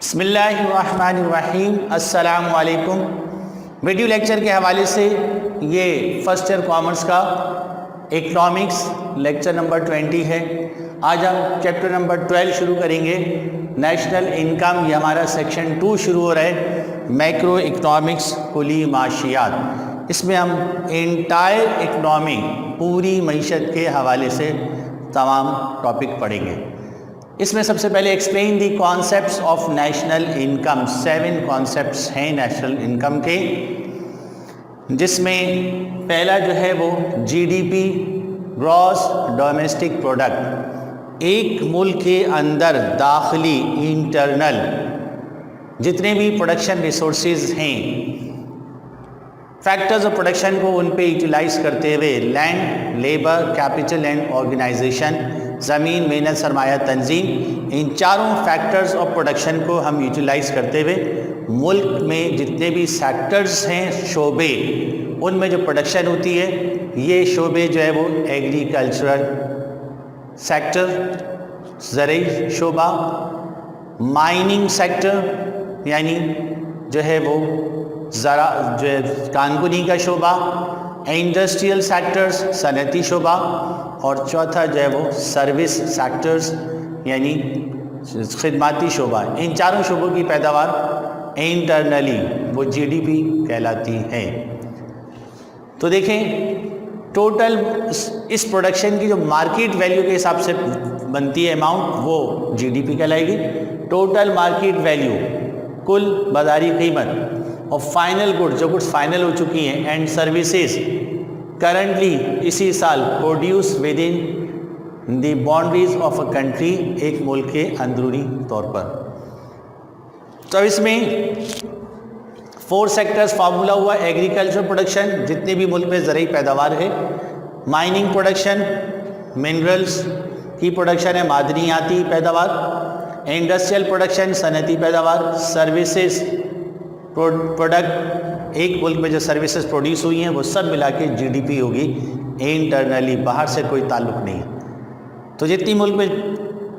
बिस्मिल्लाहिर्रहमानिर्रहीम। अस्सलाम वालेकुम। वीडियो लेक्चर के हवाले से ये फर्स्ट ईयर कॉमर्स का इकनॉमिक्स लेक्चर नंबर 20 है। आज हम चैप्टर नंबर 12 शुरू करेंगे। नेशनल इनकम, ये हमारा सेक्शन 2 शुरू हो रहा है। मैक्रो इकनॉमिक्स, कुली माशियात, इसमें हम इंटायर इकनॉमी, पूरी मईशत के हवाले से तमाम टॉपिक पढ़ेंगे। इसमें सबसे पहले explain the concepts of national income. 7 concepts हैं नेशनल इनकम के, जिसमें पहला जो है वो जीडीपी, ग्रॉस डोमेस्टिक प्रोडक्ट। एक मुल्क के अंदर दाखिली, इंटरनल जितने भी प्रोडक्शन रिसोर्सेज हैं, फैक्टर्स ऑफ प्रोडक्शन को उन पे यूटिलाइज करते हुए land, labour, capital and organisation, ज़मीन, मेहनत, सरमाया, तंजीम, इन चारों फैक्टर्स ऑफ प्रोडक्शन को हम यूटिलाइज करते हुए मुल्क में जितने भी सेक्टर्स हैं, शोबे, उनमें जो प्रोडक्शन होती है, ये शोबे जो है वो एग्रीकल्चरल सेक्टर, ज़रूरी शोबा, माइनिंग सेक्टर यानी जो है वो ज़रा जो है कानूनी का शोबा, इंडस्ट्रियल सेक्टर्स, सनती शोबा, और चौथा जो है वो सर्विस सेक्टर्स यानी खिदमाती शोबा। इन चारों शोबों की पैदावार इंटरनली वो जीडीपी कहलाती है। तो देखें, टोटल इस प्रोडक्शन की जो मार्केट वैल्यू के हिसाब से बनती है अमाउंट, वो जीडीपी कहलाएगी। टोटल मार्केट वैल्यू, कुल बाजारी कीमत, और फाइनल गुड्स, जो गुड्स फाइनल हो चुकी हैं, एंड सर्विसेज करंटली इसी साल produce with in the boundaries of a country, एक मुल्क के अंदरूनी तौर पर। तो इसमें 4 सेक्टर्स फार्मूला हुआ। एग्रीकल्चर प्रोडक्शन, जितने भी मुल्क में ज़रूरी पैदावार है, माइनिंग प्रोडक्शन, मिनरल्स की प्रोडक्शन है, मादनियाती पैदावार, इंडस्ट्रियल प्रोडक्शन, सनती पैदावार, सर्विसेज प्रोडक्ट, एक मुल्क में जो सर्विसेज प्रोड्यूस हुई हैं वो सब मिला के जीडीपी होगी इंटरनली, बाहर से कोई ताल्लुक़ नहीं है। तो जितनी मुल्क में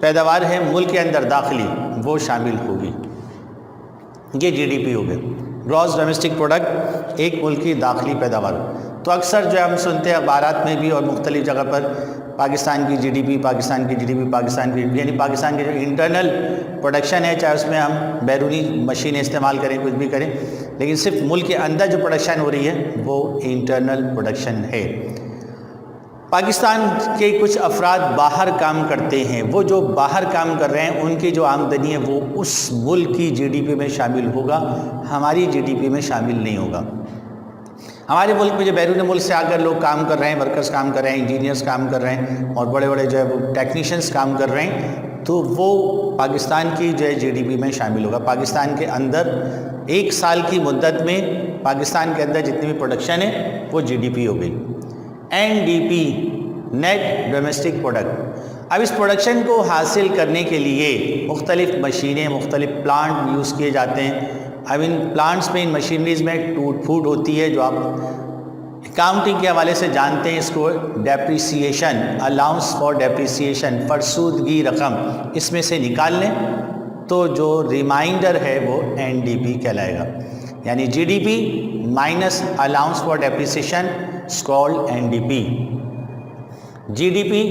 पैदावार है मुल्क के अंदर दाखिली, वो शामिल होगी, ये जीडीपी हो गया। ग्रॉस डोमेस्टिक प्रोडक्ट, एक मुल्क की दाखिली पैदावार। तो अक्सर जो हम सुनते हैं अखबारात में भी और मुख्तलिफ जगह पर, पाकिस्तान की जीडीपी, पाकिस्तान की जीडीपी, पाकिस्तान की, यानी पाकिस्तान की जो इंटरनल प्रोडक्शन है, चाहे उसमें हम बैरूनी मशीनें इस्तेमाल करें, कुछ भी करें, लेकिन सिर्फ मुल्क के अंदर जो प्रोडक्शन हो रही है वो इंटरनल प्रोडक्शन है। पाकिस्तान के कुछ अफराद बाहर काम करते हैं, वो जो बाहर काम कर रहे हैं उनकी जो आमदनी है वो उस मुल्क की जीडीपी में शामिल होगा, हमारी जीडीपी में शामिल नहीं होगा। हमारे मुल्क में जो बैरून मुल्क से आकर लोग काम कर रहे हैं, वर्कर्स काम कर रहे हैं, इंजीनियर्स काम कर रहे हैं, और बड़े बड़े जो है वो टेक्नीशियंस काम कर रहे हैं, तो वो पाकिस्तान की जो है जीडीपी में शामिल होगा। पाकिस्तान के अंदर एक साल की मुद्दत में पाकिस्तान के अंदर जितनी भी प्रोडक्शन है वो जीडीपी हो गई। NDP, net domestic product. अब इस प्रोडक्शन को हासिल करने के लिए मुख्तलिफ मशीनें, मुख्तलिफ प्लांट यूज़ किए जाते हैं। अब इन प्लांट्स में, इन मशीनरीज में टूट फूट होती है, जो आप अकाउंटिंग के हवाले से जानते हैं, इसको डेप्रिसिएशन, अलाउंस फॉर डेप्रिसिएशन, फरसूदगी रकम, इसमें से निकाल लें तो जो रिमाइंडर है वो एनडीपी कहलाएगा। यानी GDP minus allowance for depreciation is called NDP. GDP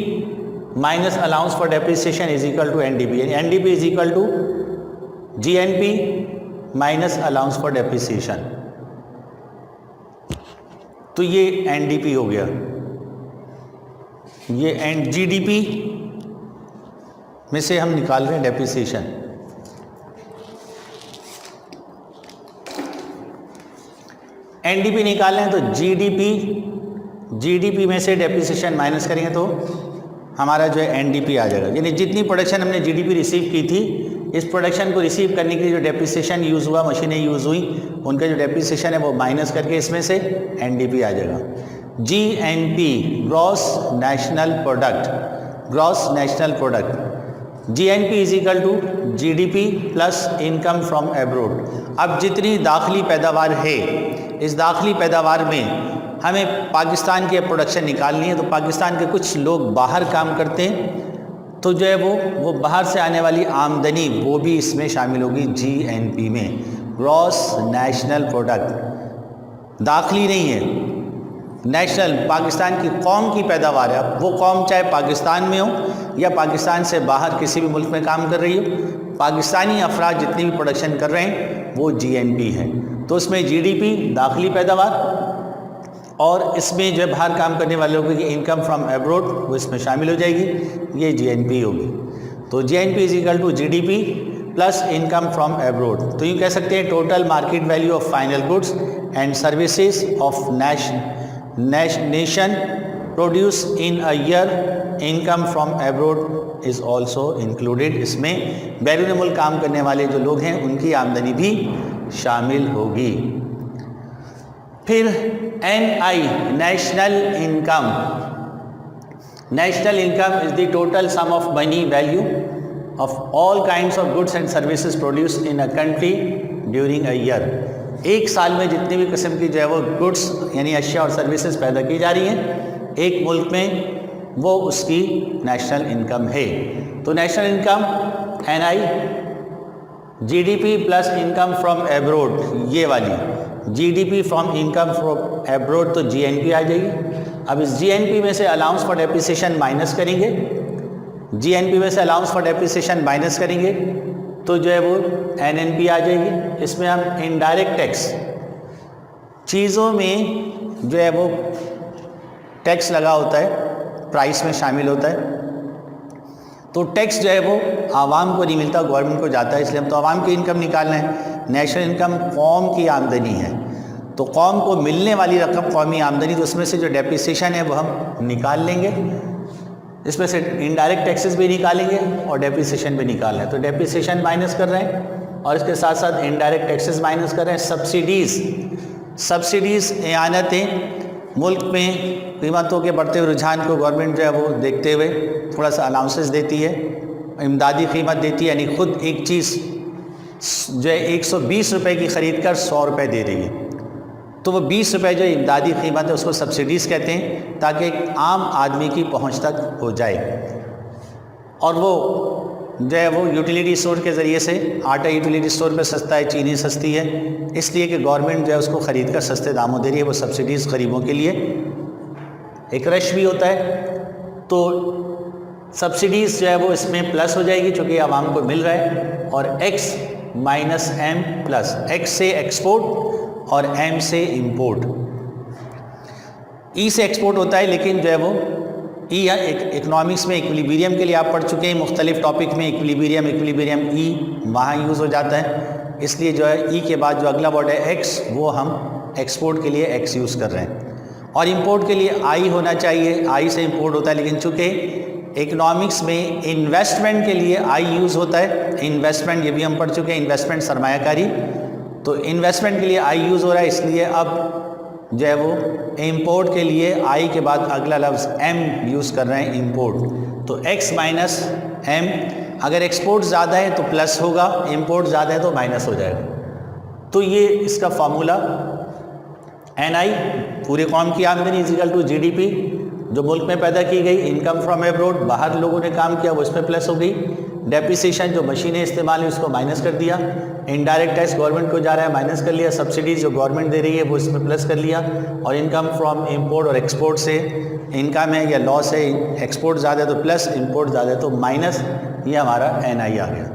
minus allowance for depreciation is equal to NDP, यानी NDP is equal to GNP minus allowance for depreciation. तो ये एनडीपी हो गया। ये जीडीपी में से हम निकाल रहे हैं डेप्रिसिएशन। एनडीपी निकाल रहे हैं तो जीडीपी में से डेप्रिसिएशन माइनस करेंगे तो हमारा जो है एनडीपी आ जाएगा। यानी जितनी प्रोडक्शन हमने जीडीपी रिसीव की थी, इस प्रोडक्शन को रिसीव करने के लिए जो डेप्रिसिएशन यूज़ हुआ, मशीनें यूज़ हुई, उनका जो डेप्रिसिएशन है वो माइनस करके इसमें से एनडीपी आ जाएगा। GNP, gross national product, gross national product, GNP is equal to GDP plus income from abroad. अब जितनी दाखिली पैदावार है, इस दाखिली पैदावार में हमें पाकिस्तान की प्रोडक्शन निकालनी है, तो पाकिस्तान के कुछ लोग बाहर काम करते हैं, तो जो है वो बाहर से आने वाली आमदनी वो भी इसमें शामिल होगी जीएनपी में, ग्रॉस नेशनल प्रोडक्ट। दाखिली नहीं है, नेशनल, पाकिस्तान की कौम की पैदावार है। अब वो कौम चाहे पाकिस्तान में हो या पाकिस्तान से बाहर किसी भी मुल्क में काम कर रही हो, पाकिस्तानी अफराद जितनी भी प्रोडक्शन कर रहे हैं वो जीएनपी है। तो उसमें जीडीपी दाखिली पैदावार और इसमें जो बाहर काम करने वाले लोगों की इनकम फ्रॉम एब्रोड वो इसमें शामिल हो जाएगी, ये जीएनपी होगी। तो GNP is equal to GDP plus income from abroad. तो यूँ कह सकते हैं total market value of final goods and services of nation produce in a year, income from abroad is also included. इसमें बैरून मुल्क काम करने वाले जो लोग हैं उनकी आमदनी भी शामिल होगी। फिर NI national income. National income is the total sum of money value of all kinds of goods and services produce in a country during a year. एक साल में जितनी भी किस्म की जो है वो गुड्स यानी अशिया और सर्विसेज पैदा की जा रही हैं एक मुल्क में, वो उसकी नेशनल इनकम है। तो national income NI, GDP plus income from abroad, ये वाली GDP from income from abroad तो जीएनपी आ जाएगी। अब इस जीएनपी में से अलाउंस फॉर डेप्रिसिएशन माइनस करेंगे, जीएनपी में से अलाउंस फॉर डेप्रिसिएशन माइनस करेंगे तो जो है वो एनएनपी आ जाएगी। इसमें हम इनडायरेक्ट टैक्स, चीज़ों में जो है वो टैक्स लगा होता है, प्राइस में शामिल होता है, तो टैक्स जो है वो आवाम को नहीं मिलता, गवर्नमेंट को जाता है, इसलिए हम तो आवाम की इनकम निकालना है। नेशनल इनकम कौम की आमदनी है, तो कौम को मिलने वाली रकम कौमी आमदनी, तो उसमें से जो डेप्रिसिएशन है वो हम निकाल लेंगे। इसमें से इनडायरेक्ट टैक्सेस भी निकालेंगे और डेप्रिसिएशन भी निकालना है, तो डेप्रिसिएशन माइनस कर रहे हैं और इसके साथ साथ इनडायरेक्ट टैक्सेस माइनस कर रहे हैं। सब्सिडीज़ एआनतें, मुल्क में कीमतों के बढ़ते हुए रुझान को गवर्नमेंट जो है वो देखते हुए थोड़ा सा अलाउंसेस देती है, इमदादी कीमत देती है, यानी खुद एक चीज़ जो है 120 रुपये की ख़रीद कर 100 रुपये दे रही है, तो वो 20 रुपये जो इमदादी कीमत है उसको सब्सिडीज़ कहते हैं, ताकि आम आदमी की पहुंच तक हो जाए। और वो जो है वो यूटिलिटी स्टोर के ज़रिए से, आटा यूटिलिटी स्टोर पे सस्ता है, चीनी सस्ती है, इसलिए कि गवर्नमेंट जो है उसको ख़रीद कर सस्ते दामों दे रही है, वो सब्सिडीज़ गरीबों के लिए एक रश भी होता है। तो सब्सिडीज़ जो है वो इसमें प्लस हो जाएगी चूँकि आवाम को मिल रहा है, और X minus M plus, X से एक्सपोर्ट और M से इंपोर्ट। E से एक्सपोर्ट होता है, लेकिन जो है वो E इकोनॉमिक्स में इक्विलिब्रियम के लिए आप पढ़ चुके हैं मुख्तलिफ टॉपिक में, इक्विलिब्रियम E वहाँ यूज़ हो जाता है, इसलिए जो है E के बाद जो अगला वर्ड है X, वो हम एक्सपोर्ट के लिए X यूज़ कर रहे हैं। और इंपोर्ट के लिए I होना चाहिए, I से इंपोर्ट होता है, लेकिन चूँकि इकोनॉमिक्स में इन्वेस्टमेंट के लिए I यूज़ होता है, इन्वेस्टमेंट ये भी हम पढ़ चुके हैं, इन्वेस्टमेंट सरमायाकारी, तो इन्वेस्टमेंट के लिए I यूज़ हो रहा है, इसलिए अब जो है वो इंपोर्ट के लिए I के बाद अगला लफ्ज़ M यूज़ कर रहे हैं, इंपोर्ट। तो X माइनस M, अगर एक्सपोर्ट ज़्यादा है तो प्लस होगा, इंपोर्ट ज़्यादा है तो माइनस हो जाएगा। तो ये इसका फार्मूला NI पूरे कौम की आमदनी इज इक्वल टू जीडीपी, जो मुल्क में पैदा की गई, इनकम फ्रॉम एब्रोड, बाहर लोगों ने काम किया वो इसमें प्लस हो गई, डेप्रिसिएशन जो मशीनें इस्तेमाल है उसको माइनस कर दिया, इनडायरेक्ट टैक्स गवर्नमेंट को जा रहा है माइनस कर लिया, सब्सिडीज़ जो गवर्नमेंट दे रही है वो इसमें प्लस कर लिया, और इनकम फ्रॉम इंपोर्ट और एक्सपोर्ट से इनकम है या लॉस है, एक्सपोर्ट ज़्यादा है तो प्लस, इंपोर्ट ज़्यादा है तो माइनस, ये हमारा NI आ गया।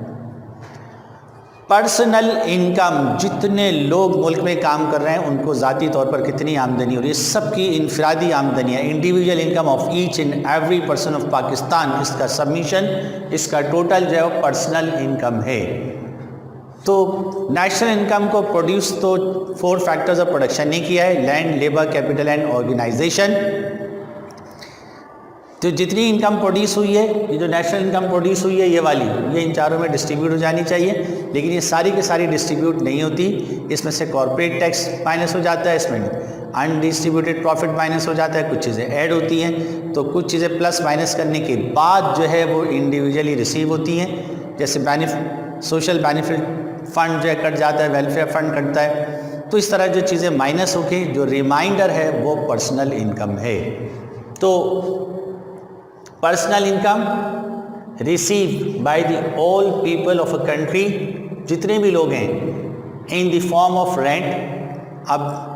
पर्सनल इनकम, जितने लोग मुल्क में काम कर रहे हैं उनको ज़ाती तौर पर कितनी आमदनी हो रही है, सबकी इनफरादी आमदनी है, individual income of each and every person of Pakistan, इसका सबमिशन, इसका टोटल जो है वो पर्सनल इनकम है। तो नेशनल इनकम को प्रोड्यूस तो 4 फैक्टर्स ऑफ प्रोडक्शन ने किया है, land, labour, capital and organisation. तो जितनी इनकम प्रोड्यूस हुई है, ये जो नेशनल इनकम प्रोड्यूस हुई है ये वाली, ये इन चारों में डिस्ट्रीब्यूट हो जानी चाहिए, लेकिन ये सारी की सारी डिस्ट्रीब्यूट नहीं होती, इसमें से कॉर्पोरेट टैक्स माइनस हो जाता है, इसमें अनडिस्ट्रीब्यूटेड प्रॉफिट माइनस हो जाता है, कुछ चीज़ें ऐड होती हैं, तो कुछ चीज़ें प्लस माइनस करने के बाद जो है वो इंडिविजुअली रिसीव होती हैं, जैसे सोशल बेनिफिट फ़ंड जो है कट जाता है, वेलफेयर फ़ंड कटता है, तो इस तरह जो चीज़ें माइनस होके जो रिमाइंडर है वो पर्सनल इनकम है। तो personal income receive by the all people of a country, जितने भी लोग हैं, in the form of rent. अब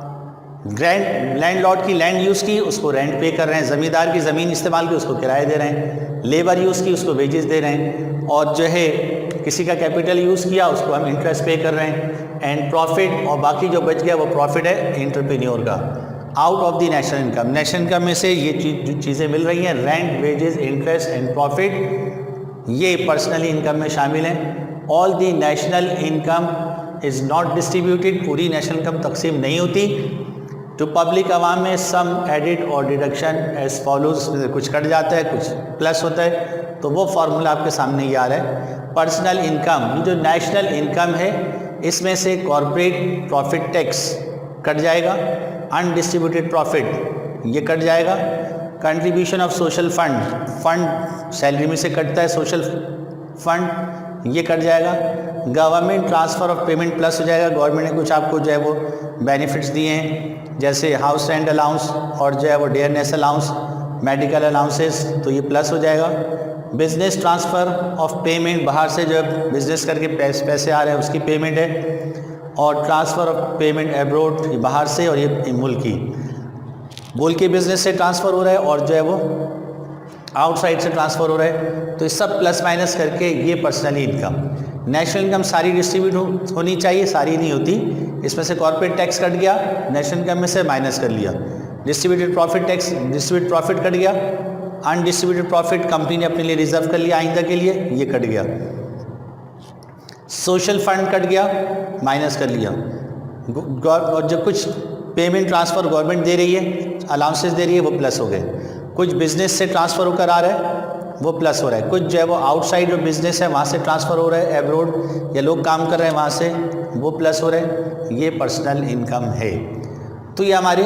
लैंडलॉर्ड की लैंड यूज़ की, उसको रेंट पे कर रहे हैं, ज़मींदार की ज़मीन इस्तेमाल की, उसको किराया दे रहे हैं, लेबर यूज़ की, उसको वेजेस दे रहे हैं, और जो है किसी का कैपिटल यूज़ किया, उसको हम इंटरेस्ट पे कर रहे हैं, एंड प्रॉफिट, और बाकी जो बच गया वो प्रॉफिट है एंटरप्रेन्योर का, out of the national income. National income में से ये चीज़ें मिल रही हैं, rent, wages, interest and profit, ये पर्सनली इनकम में शामिल हैं। All the national income is not distributed, पूरी नेशनल इनकम तकसीम नहीं होती टू पब्लिक, आवाम में सम एडिट और डिडक्शन एज फॉलोज, कुछ कट जाता है, कुछ प्लस होता है, तो वो फार्मूला आपके सामने ये आ रहा है। पर्सनल इनकम, ये जो नेशनल इनकम है, इसमें से कॉर्पोरेट प्रॉफिट टैक्स कट जाएगा, अनडिस्ट्रीब्यूटेड प्रॉफिट ये कट जाएगा, contribution of social fund salary में से कटता है, सोशल फंड ये कट जाएगा, government transfer of payment plus हो जाएगा, गवर्नमेंट ने कुछ आपको जो है वो बेनिफिट्स दिए हैं, जैसे हाउस रेंट अलाउंस और जो है वो डियरनेस अलाउंस, मेडिकल अलाउंसेस, तो ये प्लस हो जाएगा। बिज़नेस ट्रांसफ़र ऑफ पेमेंट, बाहर से जो बिज़नेस करके पैसे आ रहे हैं उसकी पेमेंट है, और ट्रांसफ़र ऑफ पेमेंट एब्रोड, ये बाहर से, और ये मुल्की बिज़नेस से ट्रांसफ़र हो रहा है, और जो है वो आउटसाइड से ट्रांसफ़र हो रहा है, तो ये सब प्लस माइनस करके ये पर्सनली इनकम। नेशनल इनकम सारी डिस्ट्रीब्यूट होनी चाहिए, सारी नहीं होती, इसमें से कॉर्पोरेट टैक्स कट गया, नेशनल इनकम में से माइनस कर लिया, distributed profit tax, distributed profit cut गया, अनडिस्ट्रीब्यूटेड प्रॉफिट कंपनी ने अपने लिए रिजर्व कर लिया आइंदा के लिए, ये कट गया, सोशल फंड कट गया, माइनस कर लिया, और जो कुछ पेमेंट ट्रांसफ़र गवर्नमेंट दे रही है, अलाउंसेस दे रही है, वो प्लस हो गए, कुछ बिज़नेस से ट्रांसफ़र होकर आ रहा है वो प्लस हो रहा है, कुछ जो है वो आउटसाइड जो बिज़नेस है वहाँ से ट्रांसफ़र हो रहा है, एब्रोड या लोग काम कर रहे हैं वहाँ से, वो प्लस हो रहे हैं, ये पर्सनल इनकम है। तो ये हमारे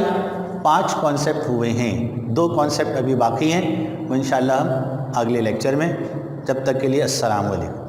5 कॉन्सेप्ट हुए हैं, 2 कॉन्सेप्ट अभी बाकी हैं, वो इंशाल्लाह हम अगले लेक्चर में, जब तक के लिए अस्सलाम वालेकुम।